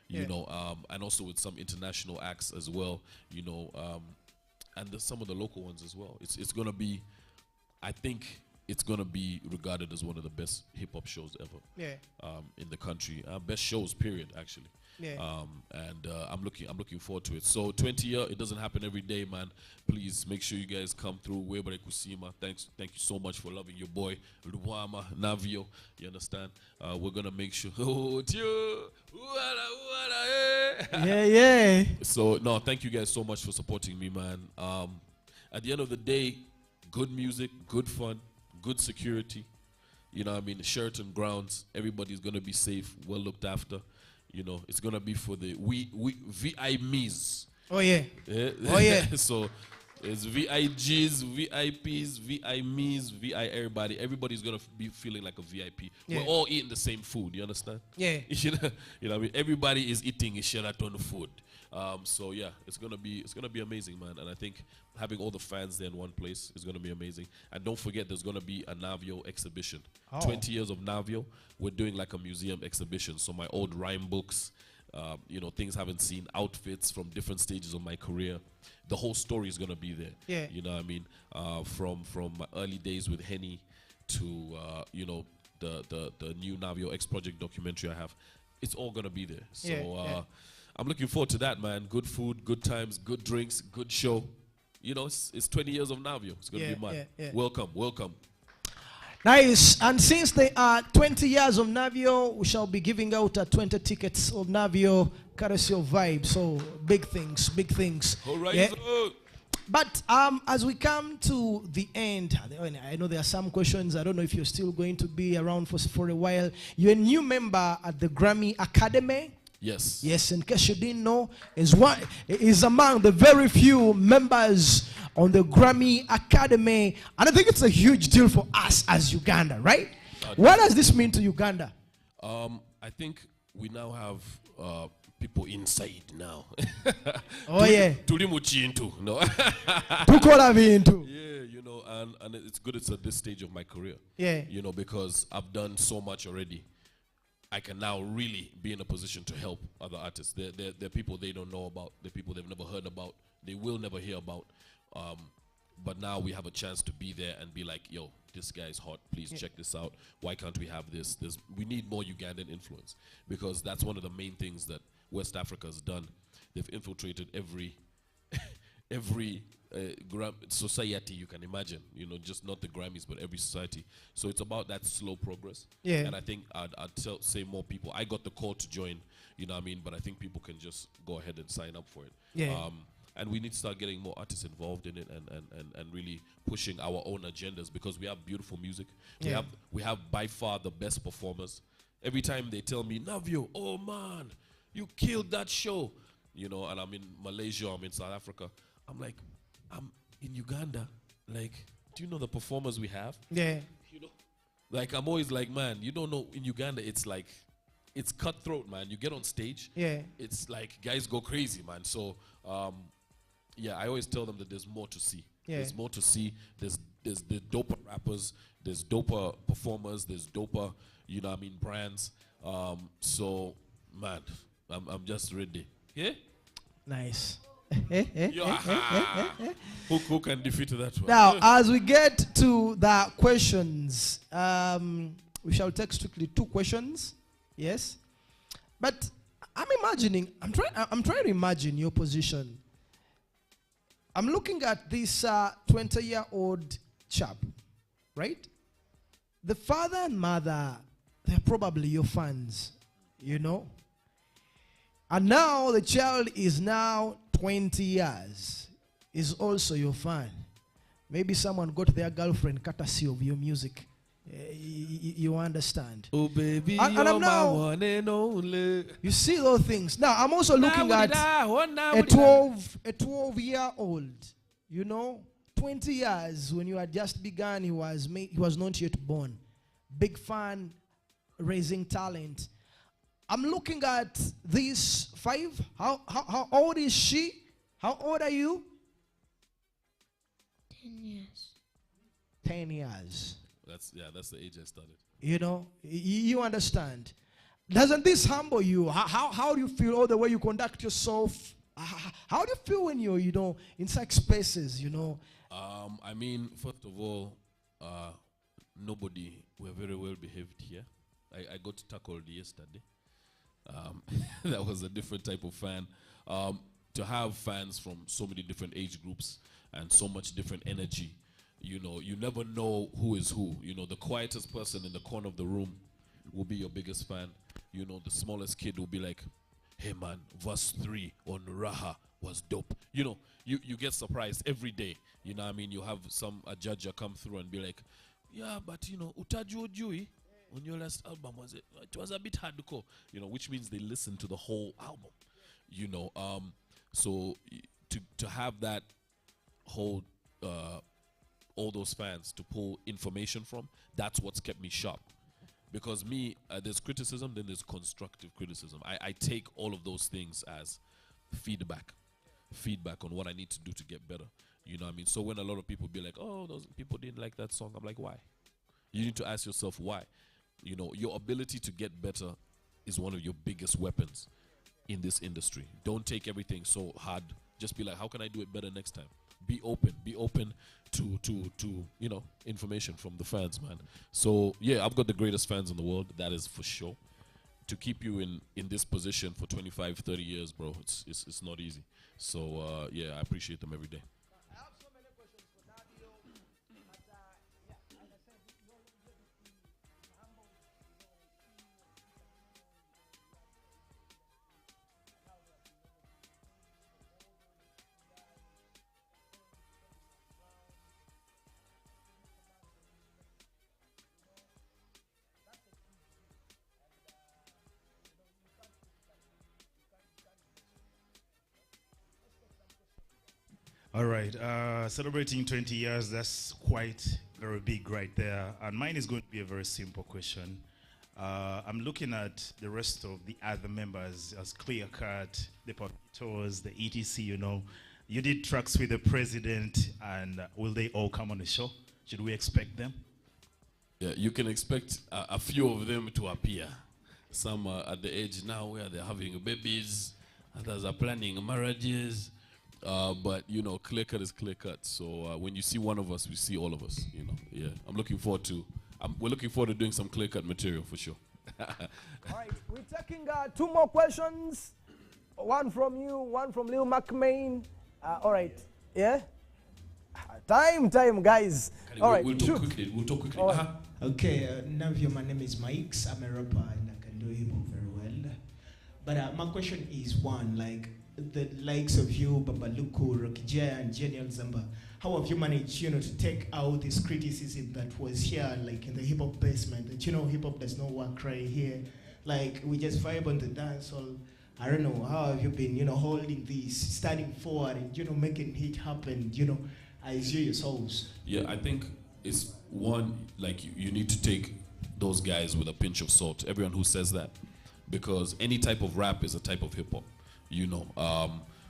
you know, and also with some international acts as well, you know, and some of the local ones as well. It's going to be, I think it's going to be regarded as one of the best hip-hop shows ever in the country. Best shows, period, actually. And I'm looking forward to it. So 20 year, it doesn't happen every day, man. Please make sure you guys come through. Webare Kusima. Thank you so much for loving your boy Luwama Navio. You understand? We're gonna make sure. Yeah. So no, thank you guys so much for supporting me, man. At the end of the day, good music, good fun, good security. You know what I mean? Sheraton grounds. Everybody's gonna be safe, well looked after. You know, it's gonna be for the we VIPs. Oh yeah. Oh yeah. So it's VIGs, VIPs, VIMEs, VI everybody. Everybody's gonna be feeling like a VIP. We're all eating the same food. You understand? Yeah. You know what I mean? Everybody is eating a Sheraton food. So yeah, it's gonna be amazing, man. And I think having all the fans there in one place is gonna be amazing. And don't forget, there's gonna be a Navio exhibition. 20 years of Navio. We're doing like a museum exhibition. So my old rhyme books, you know, things I haven't seen, outfits from different stages of my career. The whole story is gonna be there. Yeah. You know what I mean? From my early days with Henny to you know, the new Navio X Project documentary I have. It's all gonna be there. So I'm looking forward to that, man. Good food, good times, good drinks, good show. You know, it's 20 years of Navio. It's going to be mad. Welcome. Nice. And since they are 20 years of Navio, we shall be giving out 20 tickets of Navio, courtesy of Vibe. So big things. All right. But as we come to the end, I know there are some questions. I don't know if you're still going to be around for a while. You're a new member at the Grammy Academy. Yes. Yes, in case you didn't know, is among the very few members on the Grammy Academy. And I think it's a huge deal for us as Uganda, right? What does this mean to Uganda? I think we now have people inside now. Oh, yeah. Tuli muchintu, no. Tukola bintu. Yeah, you know, and it's good it's at this stage of my career. Yeah. You know, because I've done so much already. I can now really be in a position to help other artists. They're people they don't know about. They're people they've never heard about. They will never hear about. But now we have a chance to be there and be like, yo, this guy is hot. Please check this out. Why can't we have this? We need more Ugandan influence, because that's one of the main things that West Africa has done. They've infiltrated every society you can imagine. You know, just not the Grammys, but every society. So it's about that slow progress. Yeah. And I think I'd say more people. I got the call to join, you know what I mean? But I think people can just go ahead and sign up for it. Yeah. And we need to start getting more artists involved in it and really pushing our own agendas, because we have beautiful music. Yeah. We have by far the best performers. Every time they tell me, Navio, oh man, you killed that show. You know, and I'm in Malaysia, I'm in South Africa. I'm like, I'm in Uganda. Like, do you know the performers we have? Yeah. You know, like, I'm always like, man, you don't know, in Uganda, it's like, it's cutthroat, man. You get on stage, Yeah. it's like guys go crazy, man. So, yeah, I always tell them that there's more to see. Yeah. There's more to see. There's the doper rappers, there's doper performers, there's doper, you know what I mean, brands. So, man, I'm just ready. Yeah? Nice. Who can defeat that one? Now, as we get to the questions, we shall take strictly 2 questions. Yes, but I'm trying to imagine your position. I'm looking at this 20-year-old chap, right? The father and mother, they're probably your fans, you know. And now the child is now 20 years, is also your fan. Maybe someone got their girlfriend courtesy of your music. You understand? Oh baby, and you're I'm my now, one and only. You see those things. Now I'm also looking at a 12-year-old. You know, 20 years when you had just begun, he was not yet born. Big fan, raising talent. I'm looking at these 5. How old is she? How old are you? 10 years. 10 years. That's the age I started. You know, you understand. Doesn't this humble you? How do you feel all the way you conduct yourself? How do you feel when you're, you know, in such spaces, you know? I mean, first of all, we're very well behaved here. I got tackled yesterday. That was a different type of fan. To have fans from so many different age groups and so much different energy, you know, you never know who is who. You know, the quietest person in the corner of the room will be your biggest fan. You know, the smallest kid will be like, hey man, verse 3 on Raha was dope. You know, you get surprised every day. You know what I mean? You have a judge come through and be like, yeah, but you know, Utaju Ojui, on your last album, it was a bit hardcore. You know, which means they listen to the whole album. You know, so to have that whole all those fans to pull information from, that's what's kept me sharp. Because there's criticism, then there's constructive criticism. I take all of those things as feedback on what I need to do to get better. You know what I mean? So when a lot of people be like, oh, those people didn't like that song, I'm like, why? You need to ask yourself why. You know, your ability to get better is one of your biggest weapons in this industry. Don't take everything so hard. Just be like, how can I do it better next time? Be open to you know, information from the fans, man. So yeah, I've got the greatest fans in the world, that is for sure. To keep you in this position for 25, 30 years, bro, it's not easy. So yeah, I appreciate them every day. I have so many questions for Navio, but yeah, as I said, you know, humble, All right, celebrating 20 years, that's quite very big right there. And mine is going to be a very simple question. I'm looking at the rest of the other members as Clear Cut, the Papitos, the ETC, you know. You did tracks with the president, and will they all come on the show? Should we expect them? Yeah, you can expect a few of them to appear. Some are at the age now where they're having babies, others are planning marriages. But you know, clear cut is clear cut. So when you see one of us, we see all of us. You know, yeah. We're looking forward to doing some clear cut material for sure. All right, we're taking 2 more questions. One from you, one from Lil McMain. All right, yeah. Time, guys. All right, we'll talk quickly. All right. Okay, Navio, my name is Mike. I'm a rapper and I can do hip hop very well. But my question is one, like the likes of you, Babaluku, Rocky J, and Genial Zamba, how have you managed, you know, to take out this criticism that was here, like in the hip hop basement, that, you know, hip hop does not work right here. Like we just vibe on the dance hall. I don't know, how have you been, you know, holding this, starting forward and, you know, making it happen, you know, as you yourselves? Yeah, I think it's one, like you need to take those guys with a pinch of salt, everyone who says that, because any type of rap is a type of hip hop, you know.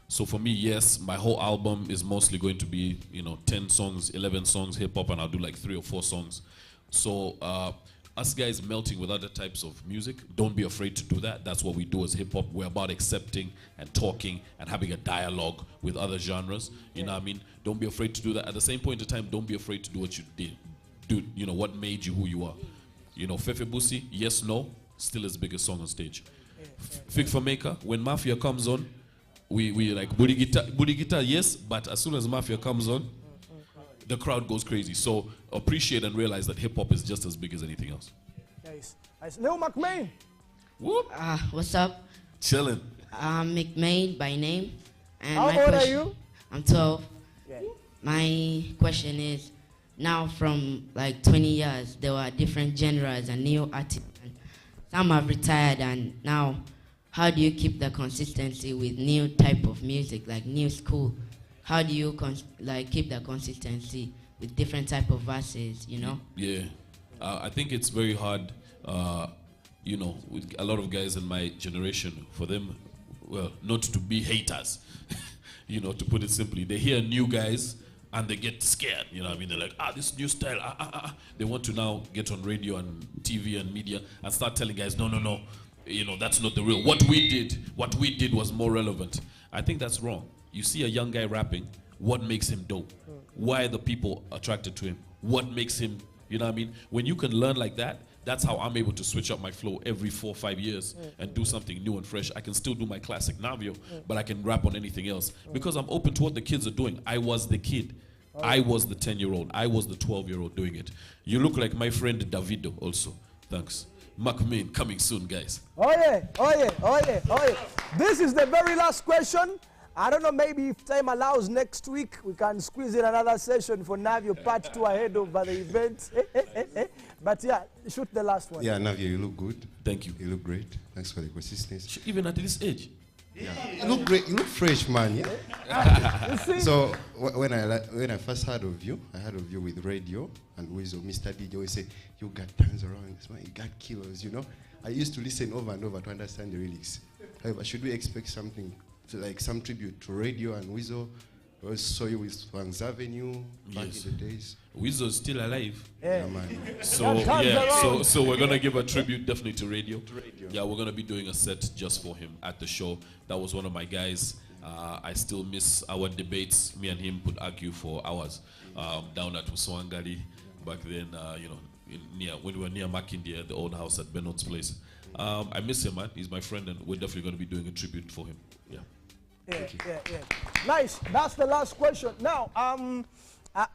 So for me, yes, my whole album is mostly going to be, you know, 10 songs, 11 songs hip hop, and I'll do like 3 or 4 songs. So us guys melting with other types of music, don't be afraid to do that. That's what we do as hip hop. We're about accepting and talking and having a dialogue with other genres. You know what I mean? Don't be afraid to do that. At the same point in time, don't be afraid to do what you did. Do, you know, what made you who you are. You know, Fefe Busi, yes, no, still his biggest song on stage. Fig for Maker, when Mafia comes on, we like booty guitar, yes, but as soon as Mafia comes on, the crowd goes crazy. So appreciate and realize that hip hop is just as big as anything else. Nice. Lil McMain. Whoop. What's up? Chilling. I'm McMain by name. And How old are you? I'm 12. Yeah. My question is, now from like 20 years, there were different genres and new artists. And some have retired, and now, how do you keep the consistency with new type of music, like new school? How do you keep the consistency with different type of verses, you know? Yeah, I think it's very hard, you know, with a lot of guys in my generation, for them, well, not to be haters, you know, to put it simply. They hear new guys and they get scared, you know what I mean? They're like, this new style, They want to now get on radio and TV and media and start telling guys, no, you know, that's not the real. What we did was more relevant. I think that's wrong. You see a young guy rapping, what makes him dope? Why are the people attracted to him? What makes him, you know what I mean? When you can learn like that, that's how I'm able to switch up my flow every 4 or 5 years and do something new and fresh. I can still do my classic Navio, but I can rap on anything else because I'm open to what the kids are doing. I was the kid. I was the 10-year-old. I was the 12-year-old doing it. You look like my friend Davido also. Thanks. McMain, coming soon, guys. Oh yeah. This is the very last question. I don't know, maybe if time allows next week, we can squeeze in another session for Navio part 2 ahead of the event. But yeah, shoot the last one. Yeah, Navio, you look good. Thank you. You look great. Thanks for the consistency. Even at this age. Yeah. You look great. You look fresh, man. Yeah. So when I first heard of you, I heard of you with radio and with Mr. DJ. Always say you got tons around. You got kilos. You know. I used to listen over and over to understand the lyrics. However, should we expect something like some tribute to radio and Weasel? I saw you with Swangs Avenue back in the days. Weasel's still alive. Yeah, man. So we're gonna give a tribute definitely to radio. Yeah, we're gonna be doing a set just for him at the show. That was one of my guys. I still miss our debates. Me and him would argue for hours down at Uswangali back then. You know, when we were near Makindye, the old house at Benot's place. I miss him, man. He's my friend, and we're definitely gonna be doing a tribute for him. Yeah. Yeah. Nice. That's the last question. Now,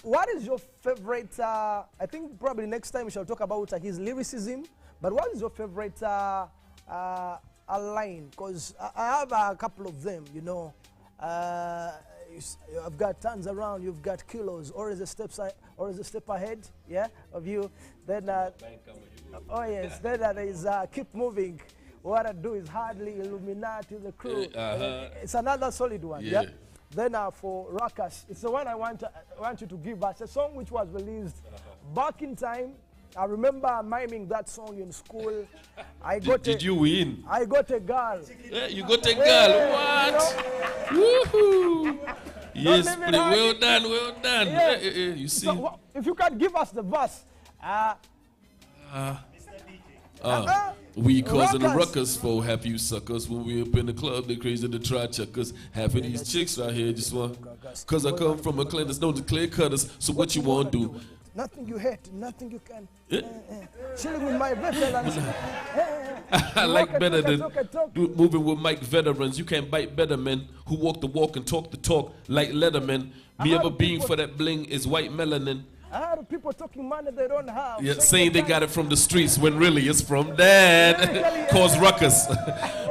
what is your favorite? I think probably next time we shall talk about his lyricism. But what is your favorite line? Because I have a couple of them. You know, I've got tons around. You've got kilos. Or is a step ahead? Yeah, of you. Then oh yes. Then there is keep moving. What I do is hardly Illuminati the crew. It's another solid one. Yeah. Then for Ruckus, it's the one I want you to give us. A song which was released back in time. I remember miming that song in school. Did you win? I got a girl. Yeah, you got a girl. What? Woohoo! Yes, well done, well done. Yeah. You see? So, if you can give us the verse. We causing a ruckus for half you suckers. When we up in the club, they crazy to try chuckers. Half of these chicks right here just want. Cause I come from a clan that's known to clear cutters. So what you want to do? Nothing you hate, nothing you can. Chilling with my veterans. I like better than moving with Mike veterans. You can't bite better men who walk the walk and talk the talk like Letterman. Me ever being for that bling is white melanin. I heard people talking money they don't have. Yeah, saying they got it from the streets when really it's from dad. Cause ruckus.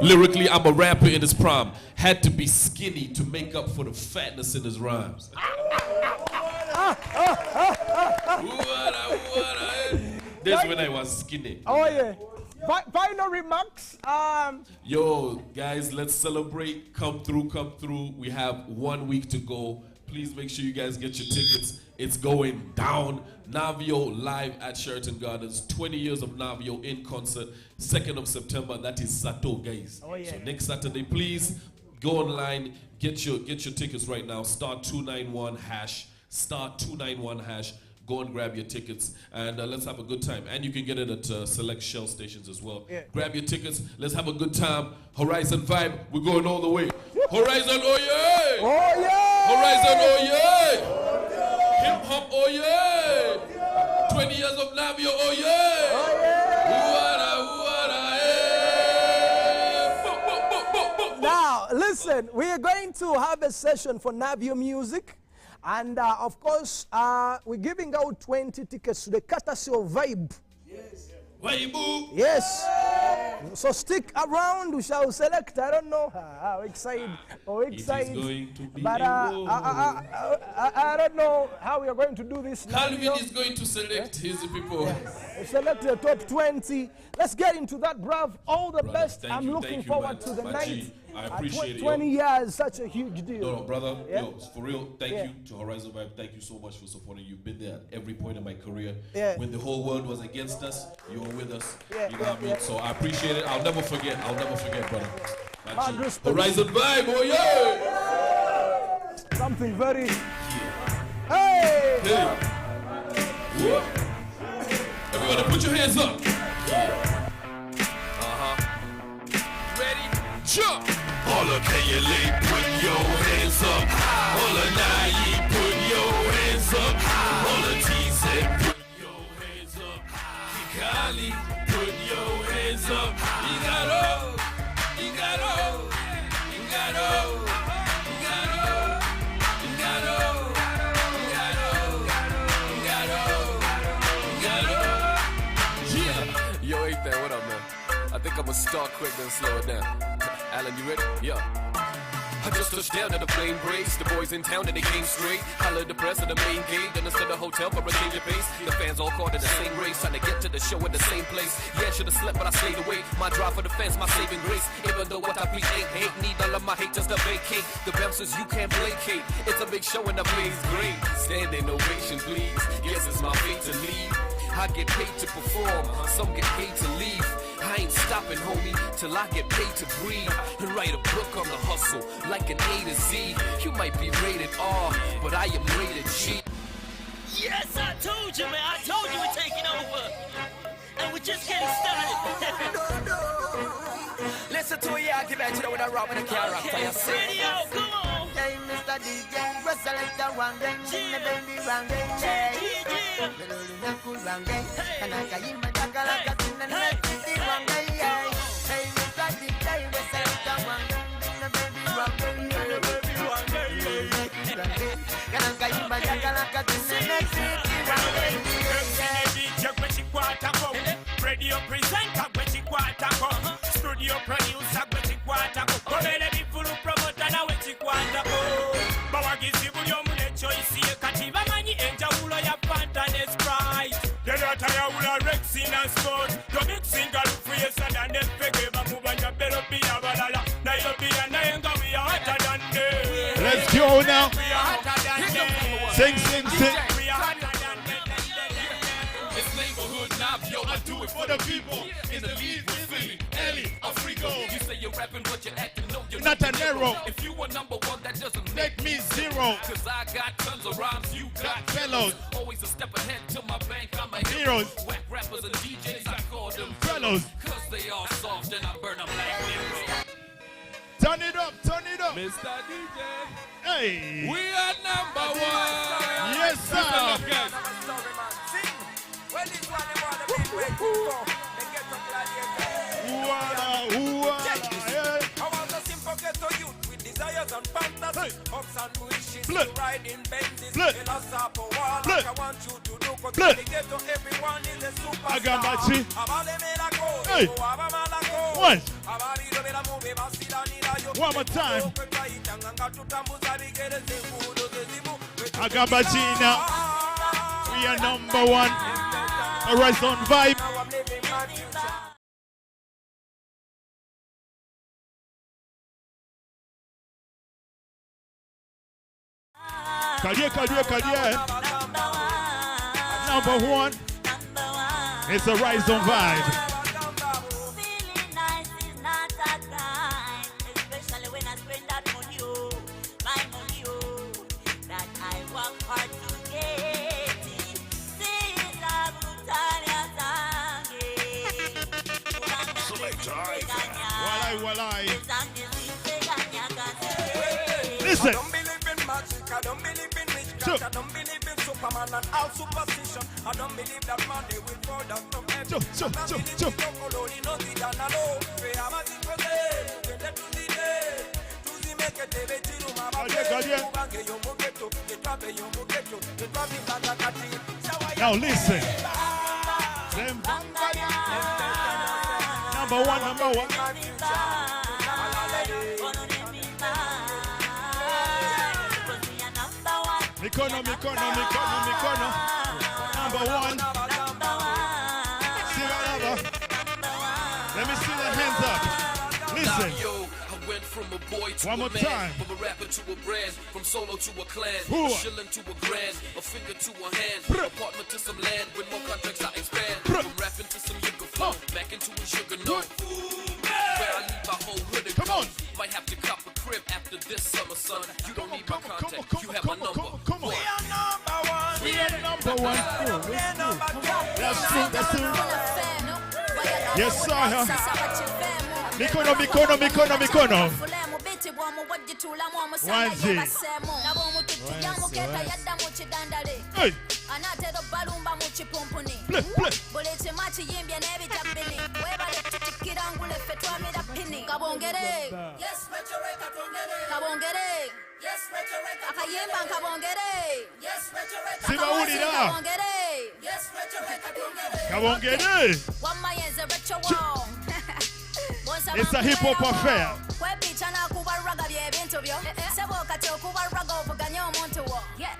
Lyrically, I'm a rapper in his prime. Had to be skinny to make up for the fatness in his rhymes. That's when I was skinny. Oh yeah. Final remarks. Yo, guys, let's celebrate. Come through. We have 1 week to go. Please make sure you guys get your tickets. It's going down. Navio live at Sheraton Gardens. 20 years of Navio in concert. 2nd of September. That is Sato, guys. Oh, yeah. So next Saturday, please go online. Get your tickets right now. *291#. *291#. Go and grab your tickets and let's have a good time. And you can get it at select Shell stations as well. Yeah. Grab your tickets. Let's have a good time. Horizon vibe. We're going all the way. Horizon, oh yeah! Oh yeah! Horizon, oh yeah! Hip hop, oh yeah! 20 years of Navio, oh yeah! Oh yeah! Now, listen, we are going to have a session for Navio music. And of course, we're giving out 20 tickets to the courtesy of Vibe. Yes. Vibe. Yes. So stick around. We shall select. I don't know how excited or excited. It is going to be but I don't know how we are going to do this. Calvin is going to select his people. Yeah. Select the top 20. Let's get into that, bruv. All the best. I'm looking forward to the night. I appreciate it. 20 years, such a huge deal. No, brother. Yeah. Yo, for real, thank you to Horizon Vibe. Thank you so much for supporting. You've been there at every point in my career. Yeah. When the whole world was against us, you were with us. Yeah, you know what I mean? So I appreciate it. I'll never forget, brother. Horizon Vibe, oh yeah! Something very... Hey! Woo. Everybody put your hands up. Ready? Jump! All of KLA, put your hands up. All of Nai, put your hands up. All of TZ, put your hands up. Kikali, put your hands up. You got all. Yo, ain't that what up, man? I think I'ma start quick then slow it down. Alan, you ready? Yeah. I just touched down at the plane breaks. The boys in town and they came straight. Hollered the press at the main gate. Then instead the hotel for a change of pace. The fans all caught in the same race. Trying to get to the show at the same place. Yeah, should've slept but I stayed awake. My drive for the fans, my saving grace. Even though what I beat ain't hate. Need all of my hate just to vacate. The bouncers you can't placate. It's a big show and the play's great. Standing ovation please. Yes, it's my fate to leave. I get paid to perform. Some get paid to leave. I ain't stopping, homie, till I get paid to breathe. And write a book on the hustle, like an A to Z. You might be rated R, but I am rated G. Yes, I told you, man. I told you we're taking over. And we're just getting started. Listen to you, I'll give it to you with a rap and a character. Okay, radio, come on. Hey, Mr. DJ, what's the like that one game? The baby one game. Hey, the cool one game. And I got you my dagger like a tin and let the one game. Hey, Mr. DJ, what's the like that one game? The baby one game. The baby one game. And I got you my dagger like a tin and let the one game. Radio presenter, which quarter go. Studio producer, which quarter go. Come here, let me full promoter, now which quarter go. Bawagizi bulyo mune choice ye kativa mani enja ulo ya Pantane Sprite. Delata ya ula Rexin and Scott. Yo big single free sada ne pege ba mubanya belo pia balala. Na yo pia na yenga we are hotter than them. Let's go. Yo now. Sing, sing, sing. It's neighborhood Navio. I do it for the people. In the lead with me, Ellie, Africo. You say you're rapping, but you're acting no, you're not a narrow. If you were number one, that doesn't make me zero. Cause I got tons of rhymes, you got fellows. Always a step ahead to my bank, I'm a Heroes. Whack rappers and DJs, I call them Fellows. Cause they all soft and I burn them like mirrors. Turn it up, turn it up. Mr. DJ. Hey. We are number one. Yes, sir. Desires and fantasies, hopes and wishes, Flip. to ride in Benzes, Flip. in a Sapo wall, Flip. like I want you to do, cause Flip. when they get to everyone is a superstar. I got my G. Hey. One more time. I got my G now. We are number one. Horizon Vibe. Kadia. Number one. It's a Horizon Vibe. Feeling nice is not a crime, especially when I spend that money, my money, that I work hard to get it. This Listen. I don't believe in magic, I don't believe in witchcraft, I don't believe in Superman and all superstition. I don't believe that money will fall down from heaven. I don't believe in no colony, no Zidane, no. We have a thing for day, we let to the day. To the make it, they let you know my Now listen. Them number one. Mikono. Number one. See that other? Let me see the hands up. Listen. From a boy to one more a man, time. From a rapper to a brand, from solo to a clan, Ooh. a shilling to a grand, a finger to a hand, apartment to some land, with more contracts I expand, from rapping to some yucca flow, back into a sugar note. Where I leave my whole hood and come on. Might have to cop a crib after this summer, son. You don't need my contact, you have my number. Come on. We are number one. We are number one. That's it. Yes, sir. Mikono. Wanzi. Hey. It's a hip hop affair.